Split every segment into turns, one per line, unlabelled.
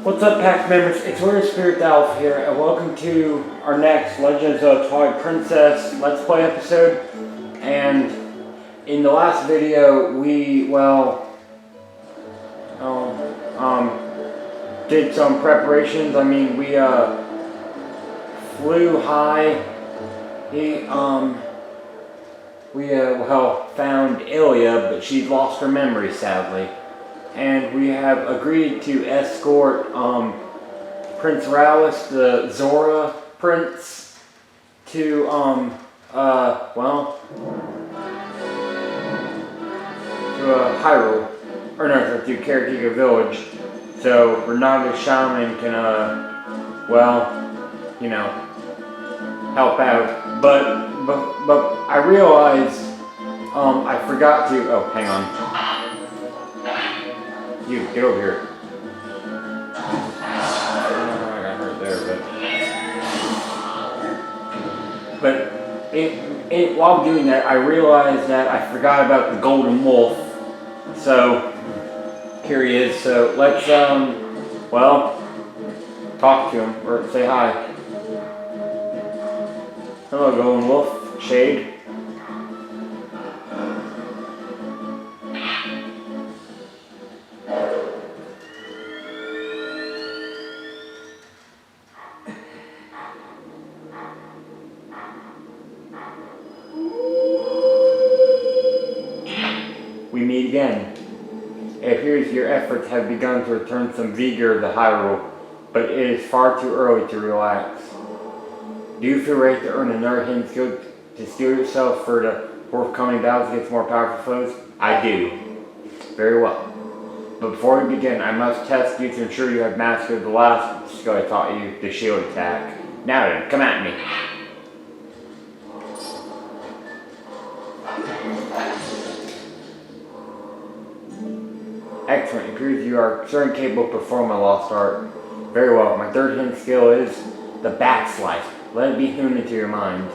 What's up, Pack members? It's Zora Spirit Elf here, and welcome to our next Legend of Zelda Twilight Princess Let's Play episode. And in the last video, we, did some preparations. I mean, we, flew high. We found Ilya, but she's lost her memory, sadly. And we have agreed to escort Prince Ralis, the Zora prince, to Hyrule, or no, to Karakika Village, so Renato Shaman can help out. But I realized I forgot to. Oh, hang on. You, get over here. I got hurt there, but while doing that, I realized that I forgot about the golden wolf. So here he is. So let's talk to him or say hi. Hello, golden wolf. Shade. We meet again. It appears your efforts have begun to return some vigor to Hyrule, but it is far too early to relax. Do you feel ready to earn another hidden skill to steel yourself for the forthcoming battles against more powerful foes? I do. Very well. But before we begin, I must test you to ensure you have mastered the last skill I taught you, the shield attack. Now then, come at me. Excellent. It appears you are certainly capable of performing a lost art. Very well. My third hidden skill is the back slice. Let it be honed into your mind.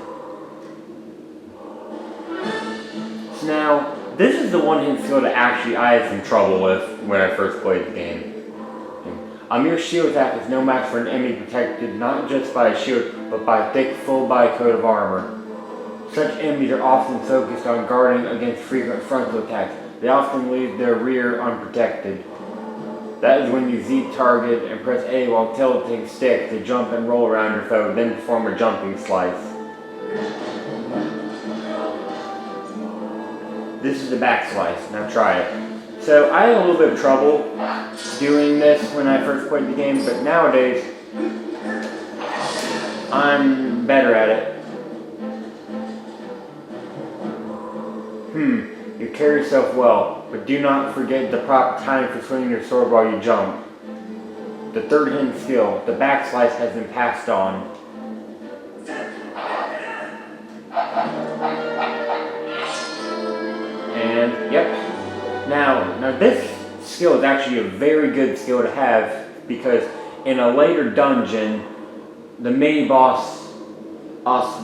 So now, this is the one hidden skill that actually I had some trouble with when I first played the game. A mere shield attack is no match for an enemy protected not just by a shield, but by a thick, full-body coat of armor. Such enemies are often focused on guarding against frequent frontal attacks. They often leave their rear unprotected. That is when you Z target and press A while tilting stick to jump and roll around your foe, then perform a jumping slice. This is the back slice. Now try it. So I had a little bit of trouble doing this when I first played the game, but nowadays I'm better at it. You carry yourself well, but do not forget the proper time for swinging your sword while you jump. The third hidden skill, the back slice, has been passed on. And, yep. Now this skill is actually a very good skill to have, because in a later dungeon, the mini-boss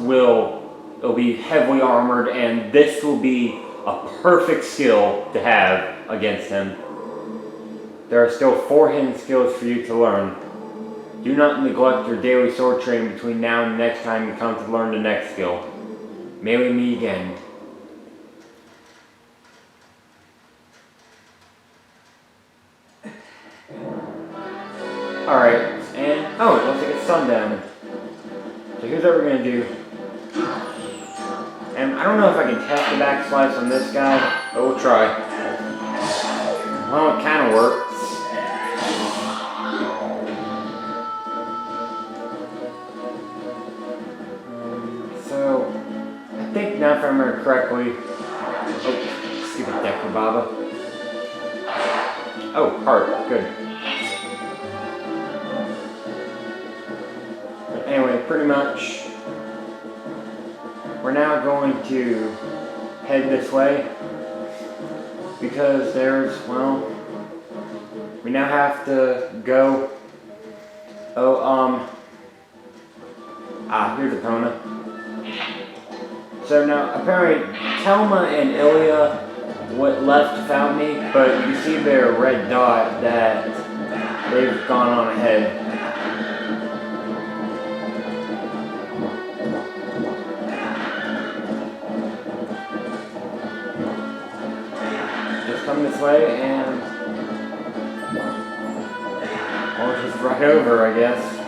will be heavily armored, and this will be a perfect skill to have against him. There are still 4 hidden skills for you to learn. Do not neglect your daily sword training between now and the next time you come to learn the next skill. May we meet again. Alright, and it looks like it's sundown. So here's what we're gonna do. And I don't know if I can test the back slice on this guy, but we'll try. Well, it kind of works. So, I think now if I remember correctly... Oh, stupid Deku Baba. Oh, heart, good. But anyway, pretty much... We're now going to head this way, because there's, we now have to go, here's Epona. So now, apparently, Telma and Ilya left without me, but you see their red dot that they've gone on ahead. Just come this way and... or just right over, I guess.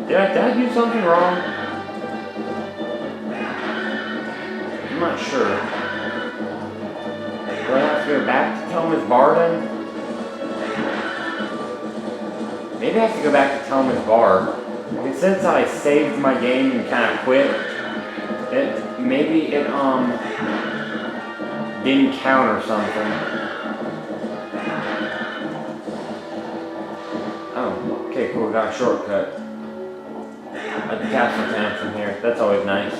Did I do something wrong? I'm not sure. Do I have to go back to Telma's bar then? Maybe I have to go back to Telma's bar. Because since I saved my game and kind of quit, maybe it didn't count or something. Oh, okay, cool, got a shortcut. At the castle town from here. That's always nice.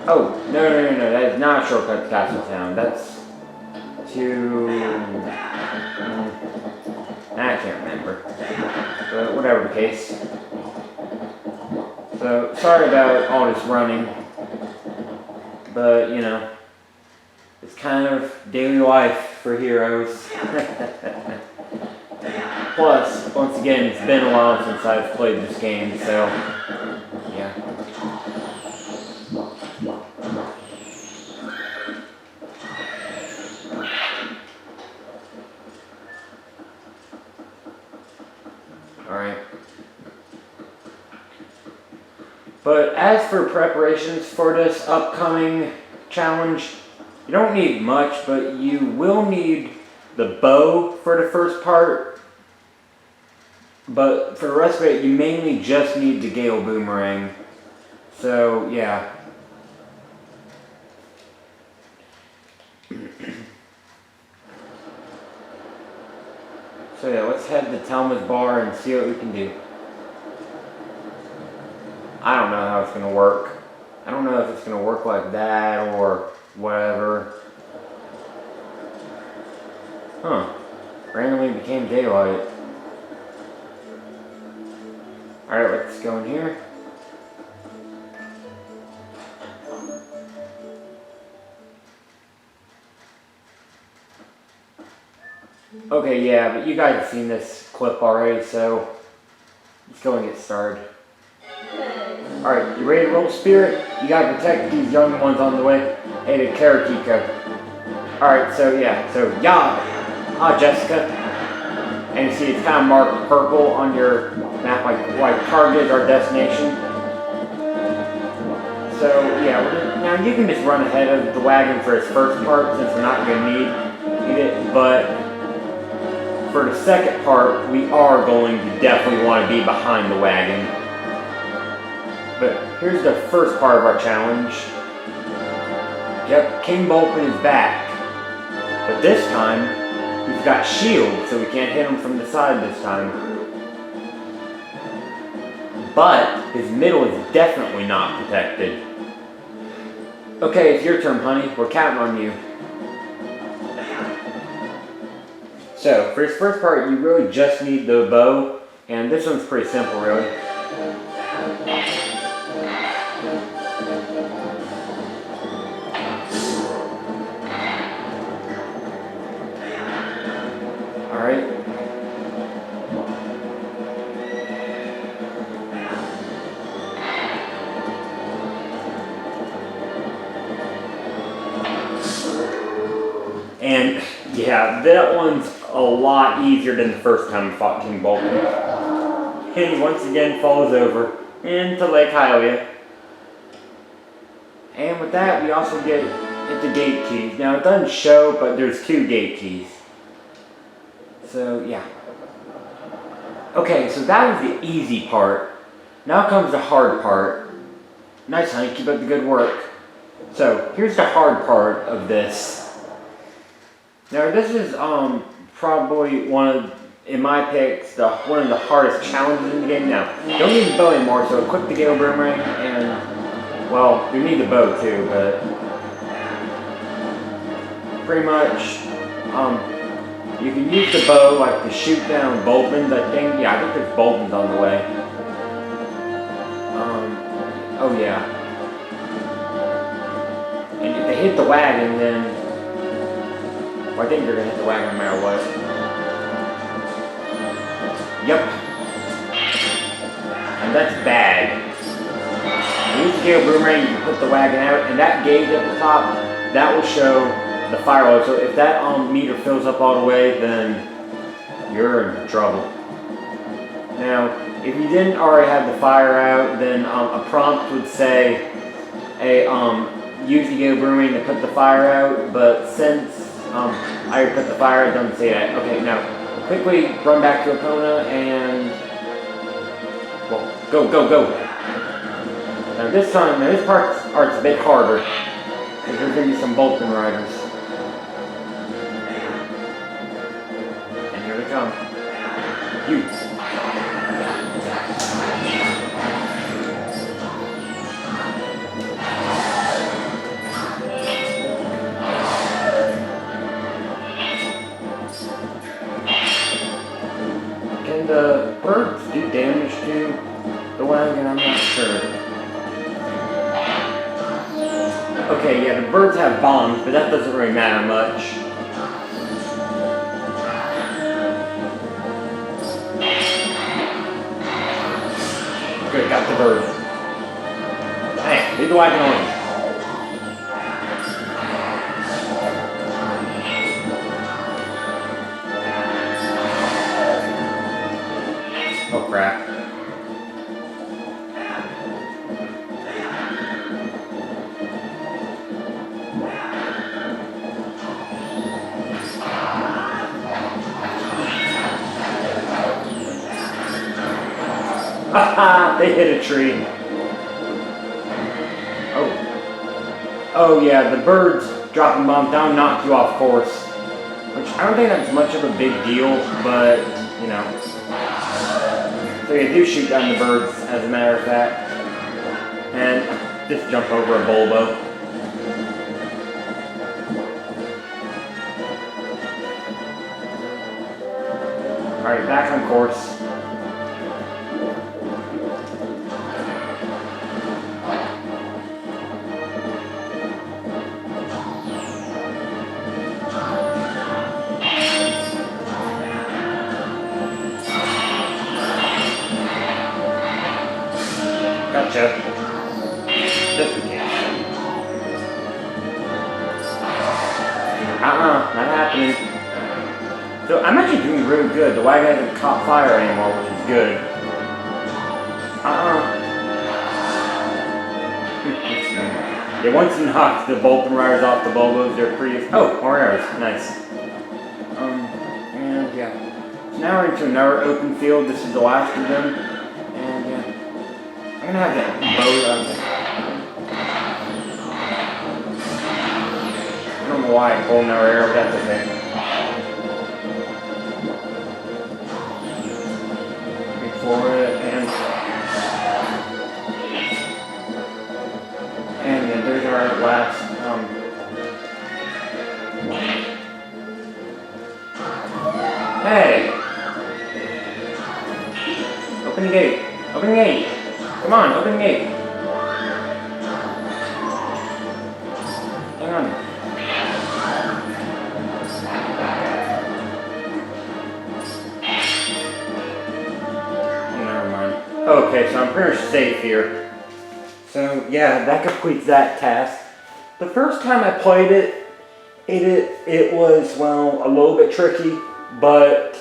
Oh, no, that is not a shortcut to castle town. That's to... I can't remember. But whatever the case. So, sorry about all this running. But, you know, it's kind of daily life for heroes. Plus, once again, it's been a while since I've played this game, so, yeah. Alright. But as for preparations for this upcoming challenge, you don't need much, but you will need the bow for the first part. But for the rest of it, you mainly just need the Gale Boomerang. So, yeah. So yeah, let's head to Telma's bar and see what we can do. I don't know how it's going to work. I don't know if it's going to work like that or whatever. Huh. Randomly became daylight. Alright, let's go in here. Okay, yeah, but you guys have seen this clip already, so let's go and get started. Alright, you ready to roll, Spirit? You gotta protect these young ones on the way. Hey, the Karakiko. Alright, so yeah, Jessica. And you see it's kind of marked purple on your map, like target is our destination. So yeah, now you can just run ahead of the wagon for its first part since we're not going to need it. But for the second part, we are going to definitely want to be behind the wagon. But here's the first part of our challenge. Yep, King Bulpin is back. But this time, he's got shield, so we can't hit him from the side this time. But his middle is definitely not protected. Okay, it's your turn, honey. We're counting on you. So, for this first part, you really just need the bow, and this one's pretty simple, really. Alright. And yeah, that one's a lot easier than the first time we fought King Bulpin. And he once again falls over into Lake Hylia. And with that, we also get the gate keys. Now it doesn't show, but there's 2 gate keys. So yeah. Okay, so that was the easy part. Now comes the hard part. Nice, honey, keep up the good work. So here's the hard part of this. Now this is probably in my picks, one of the hardest challenges in the game. Now, you don't need the bow anymore, so equip the Gale Boomerang, and, well, you need the bow too, but pretty much, you can use the bow, like, to shoot down Bulpins, I think. Yeah, I think there's Bulpins on the way. Oh yeah. And if they hit the wagon, then... Well, I think they're gonna hit the wagon no matter what. Yep. And that's bad. Use the Gale Boomerang, you can put the wagon out, and that gauge at the top, that will show the fire level. So if that meter fills up all the way, then you're in trouble. Now, if you didn't already have the fire out, then a prompt would say, use the Gale Boomerang to put the fire out, but since I already put the fire out, it doesn't say that. Okay, now, quickly run back to Epona and... Well, go! Now this time, this part's a bit harder, because there's going to be some Bolton riders. And here they come. You. Can the birds do damage to the wagon? I'm not sure. Okay, yeah, the birds have bombs, but that doesn't really matter much. Good, got the bird. Hey, leave the wagon on. Oh crap. Haha, they hit a tree. Oh yeah, the birds dropping bombs down knock you off course. Which I don't think that's much of a big deal, but you know. So you do shoot down the birds, as a matter of fact. And just jump over a Bulbo. Alright, back on course. Gotcha. Just in case. Not happening. So I'm actually doing really good. The wagon hasn't caught fire anymore, which is good. Yeah, once you knock the Bolton riders off the Bulbos, they're pretty... Oh, more arrows. Nice. And yeah. So now we're into another open field. This is the last of them. And yeah. I'm gonna have that bow out there. I don't know why I pulled another arrow, but that's okay. For it, and yeah, there's our last, Hey! Open the gate! Open the gate! Come on, open the gate! Hang on. Okay, so I'm pretty much safe here. So yeah, that completes that task. The first time I played it, it was, well, a little bit tricky, but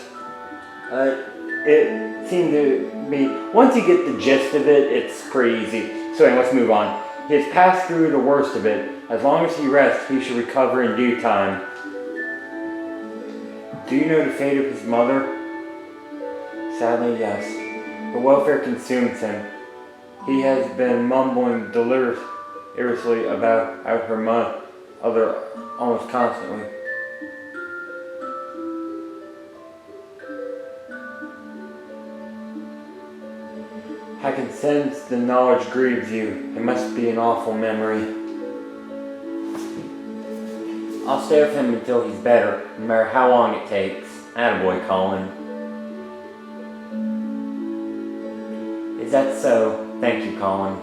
it seemed to be, once you get the gist of it, it's pretty easy. So anyway, let's move on. He has passed through the worst of it. As long as he rests, he should recover in due time. Do you know the fate of his mother? Sadly, yes. The welfare consumes him. He has been mumbling deliriously about her mother almost constantly. I can sense the knowledge grieves you. It must be an awful memory. I'll stay with him until he's better, no matter how long it takes. Attaboy, Colin. Is that so? Thank you, Colin.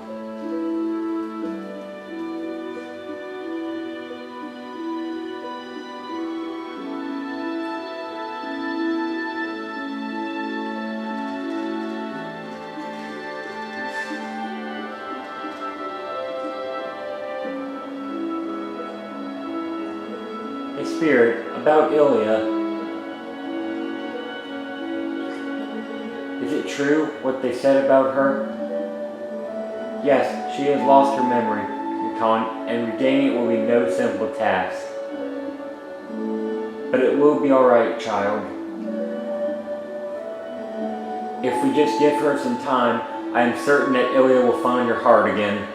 Hey, Spirit, about Ilya. Is it true what they said about her? Yes, she has lost her memory, Colin, and regaining it will be no simple task. But it will be alright, child. If we just give her some time, I am certain that Ilya will find her heart again.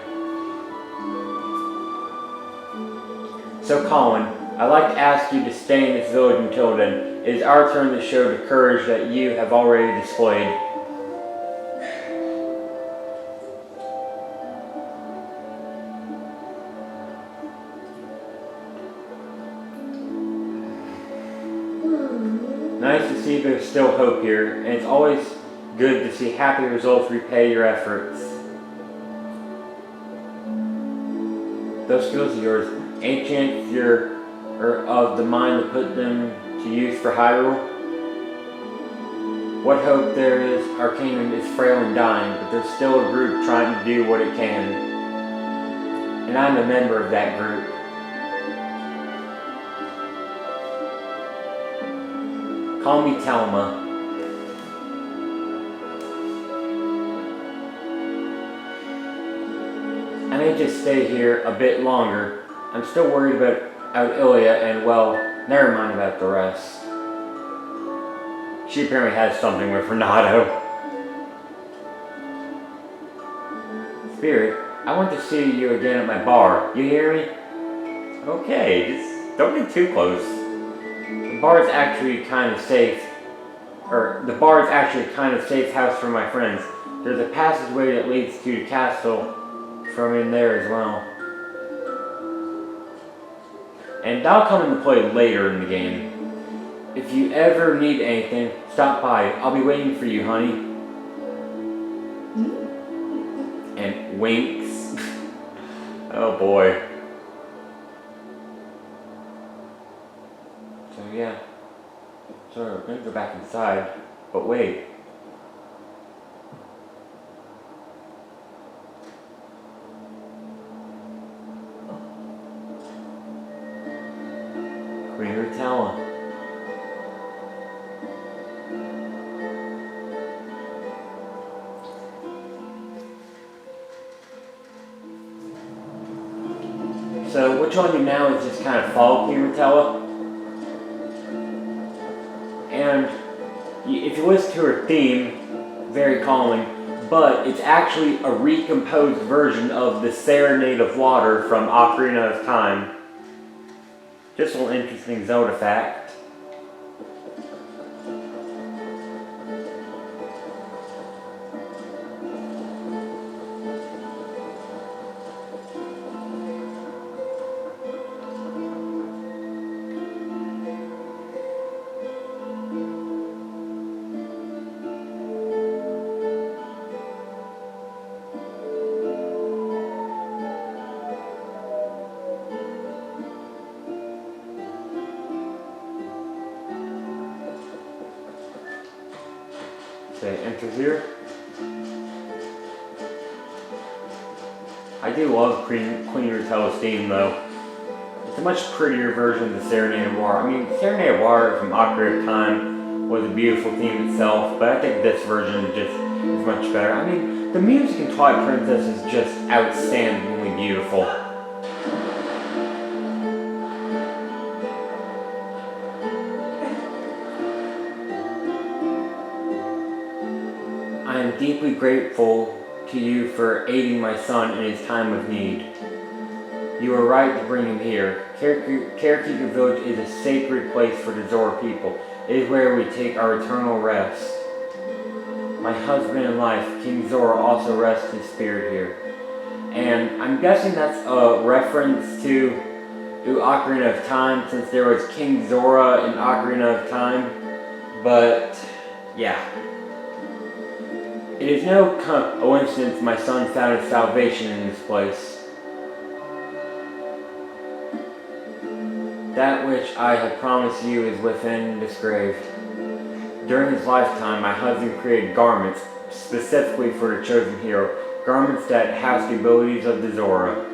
So, Colin, I'd like to ask you to stay in this village until then. It is our turn to show the courage that you have already displayed. Nice to see there's still hope here, and it's always good to see happy results repay your efforts. Those skills of yours, ain't chance you're of the mind to put them to use for Hyrule? What hope there is, our kingdom is frail and dying, but there's still a group trying to do what it can. And I'm a member of that group. Call me Telma. I may just stay here a bit longer. I'm still worried about Ilya and, well, never mind about the rest. She apparently has something with Renato. Spirit, I want to see you again at my bar. You hear me? Okay, just don't get too close. The bar is actually kind of safe house for my friends. There's a passageway that leads to the castle from in there as well. And that'll come into play later in the game. If you ever need anything, stop by. I'll be waiting for you, honey. And winks. Oh boy. So yeah. So we're gonna go back inside. But wait. Queen Rutella. So what you want to do now is just kind of follow Queen Rutella. And if you listen to her theme, very calming, but it's actually a recomposed version of the Serenade of Water from Ocarina of Time. Just a little interesting Zelda fact. Okay, enter here. I do love Queen Rutella's theme though. It's a much prettier version of the Serenade of Water. I mean, Serenade of Water from Ocarina of Time was a beautiful theme itself, but I think this version is much better. I mean, the music in Twilight Princess is just outstandingly beautiful. I am deeply grateful to you for aiding my son in his time of need. You are right to bring him here. Carekeeper Village is a sacred place for the Zora people. It is where we take our eternal rest. My husband in life, King Zora, also rests his spirit here. And I'm guessing that's a reference to Ocarina of Time, since there was King Zora in Ocarina of Time. But, yeah. It It is no coincidence my son found his salvation in this place. That which I have promised you is within this grave. During his lifetime, my husband created garments specifically for the chosen hero, garments that house the abilities of the Zora.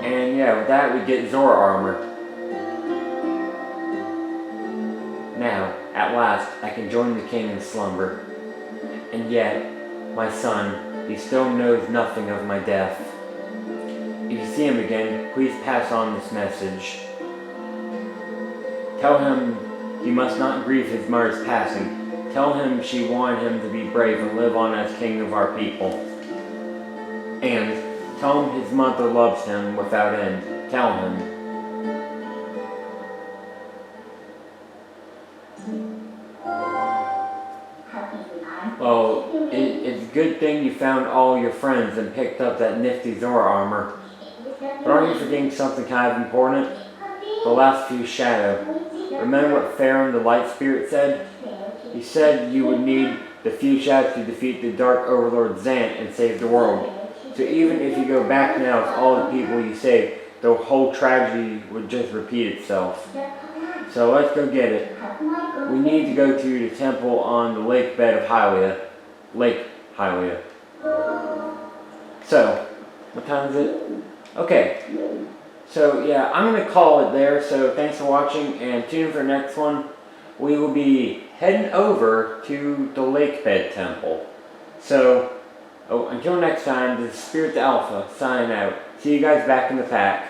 And yeah, with that we get Zora armor. Now, at last, I can join the king in slumber. And yet, my son, he still knows nothing of my death. If you see him again, please pass on this message. Tell him he must not grieve his mother's passing. Tell him she wanted him to be brave and live on as king of our people. And tell him his mother loves him without end. Tell him. Well, it's a good thing you found all your friends and picked up that nifty Zora armor. But aren't you forgetting something kind of important? The last few shadow. Remember what Pharaoh the Light Spirit said? He said you would need the few shadows to defeat the Dark Overlord Zant and save the world. So even if you go back now with all the people you saved, the whole tragedy would just repeat itself. So let's go get it. We need to go to the temple on the lake bed of Hylia. Lake Hylia. So, what time is it? Okay. So yeah, I'm going to call it there. So thanks for watching and tune in for the next one. We will be heading over to the lake bed temple. So, until next time, this is Spirit the Alpha signing out. See you guys back in the pack.